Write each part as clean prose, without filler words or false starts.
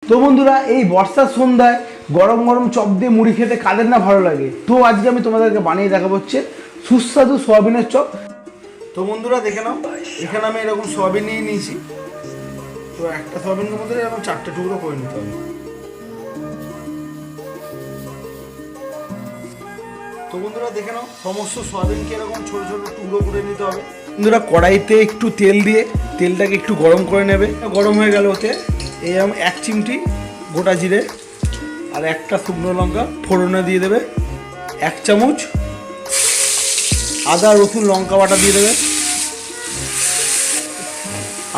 তো বন্ধুরা, এই বর্ষার সন্ধ্যায় গরম গরম চপ দিয়ে মুড়ি খেতে কাদের না ভালো লাগে। তো আজকে আমি তোমাদেরকে বানিয়ে দেখাবো হচ্ছে সুস্বাদু সোয়াবিনের চপ। তো বন্ধুরা দেখে নাও, এখানে আমি এরকম সোয়াবিন নিয়ে নিয়েছি। তো একটা সোয়াবিনের মধ্যে এরকম 4টে টুকরো করে নিতে হবে। তো বন্ধুরা দেখে নাও, সমস্ত সোয়াবিনকে এরকম ছোট ছোট টুকরো করে নিতে হবে। বন্ধুরা কড়াইতে একটু তেল দিয়ে তেলটাকে একটু গরম করে নেবে। গরম হয়ে গেল, ওতে এরকম 1 চিমটি গোটা জিরে আর একটা শুকনো লঙ্কা ফোড়নে দিয়ে দেবে। 1 চামচ আদা রসুন লঙ্কা বাটা দিয়ে দেবে।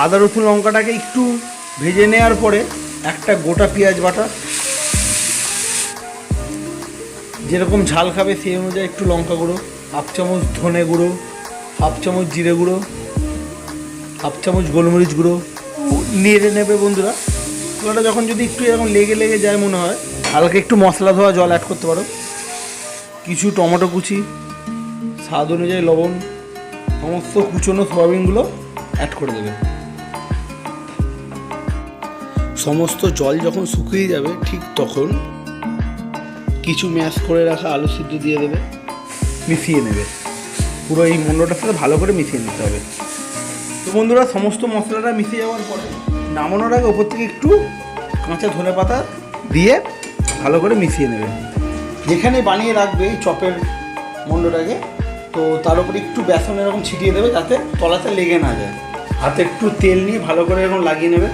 আদা রসুন লঙ্কাটাকে একটু ভেজে নেওয়ার পরে একটা গোটা পেঁয়াজ বাটা, যেরকম ঝাল খাবে সেই অনুযায়ী একটু লঙ্কা গুঁড়ো, 1/2 চামচ ধনে গুঁড়ো, 1/2 চামচ জিরে গুঁড়ো, 1/2 চামচ গোলমরিচ গুঁড়ো নেড়ে নেবে। বন্ধুরা মশলাটা যখন যদি একটু এরকম লেগে লেগে যায় মনে হয়, হালকা একটু মশলা ধোয়া জল অ্যাড করতে পারো, কিছু টমেটো কুচি, স্বাদ অনুযায়ী লবণ, সমস্ত কুচনো সোয়াবিনগুলো অ্যাড করে দেবে। সমস্ত জল যখন শুকিয়ে যাবে ঠিক তখন কিছু ম্যাশ করে রাখা আলু সিদ্ধ দিয়ে দেবে, মিশিয়ে নেবে। পুরো এই মন্ডটার সাথে ভালো করে মিশিয়ে নিতে হবে। তো বন্ধুরা সমস্ত মশলাটা মিশে যাওয়ার পরে নামানোর আগে ওপর থেকে একটু কাঁচা ধনে পাতা দিয়ে ভালো করে মিশিয়ে নেবে। যেখানে বানিয়ে রাখবে এই চপের মন্ডটাকে, তো তার উপরে একটু বেসন এরকম ছিটিয়ে দেবে যাতে তলাতে লেগে না যায়। হাতে একটু তেল নিয়ে ভালো করে এরকম লাগিয়ে নেবে।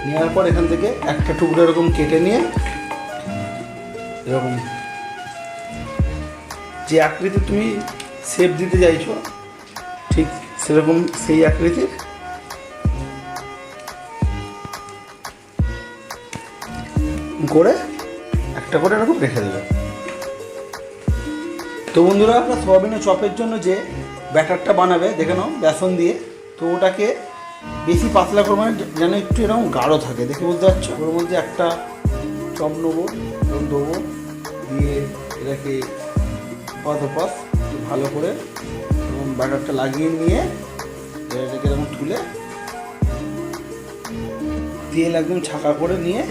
নেওয়ার পর এখান থেকে একটা টুকরো এরকম কেটে নিয়ে এরকম যে আকৃতি তুমি শেপ দিতে চাইছো ঠিক সেরকম সেই আকৃতির করে একটা করে এরকম রেখে দেবে। তো বন্ধুরা আপনার সোয়াবিনের চপের জন্য যে ব্যাটারটা বানাবে দেখে নাও বেসন দিয়ে, তো ওটাকে বেশি পাতলা করবে না, যেন একটু এরকম গাঢ় থাকে। দেখে বুঝতে পারছো। ওর মধ্যে একটা চপ নেবো, এরকম দেবো, দিয়ে এটাকে পাশ ভালো করে এবং ব্যাটারটা লাগিয়ে নিয়ে এটাকে এরকম তুলে তেল একদম ছাঁকা করে নিয়ে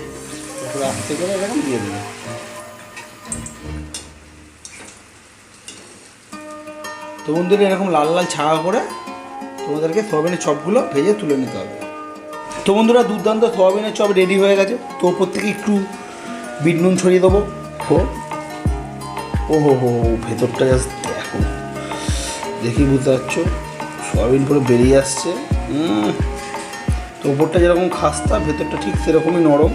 একটু আস্তে করে এরকম দিয়ে দেবে। তো বন্ধুরা এরকম লাল লাল ছাঁকা করে তোমাদেরকে সোয়াবিনের চপগুলো ভেজে তুলে নিতে হবে। তো বন্ধুরা দুর্দান্ত সোয়াবিনের চপ রেডি হয়ে গেছে। তো ওপর থেকে একটু বিট নুন ছড়িয়ে দেবো। ও হো ভেতরটা জাস্ট দেখো, দেখি বুঝতে পারছো সোয়াবিন পুরো বেরিয়ে আসছে। তো ওপরটা যেরকম খাস্তা, ভেতরটা ঠিক সেরকমই নরম।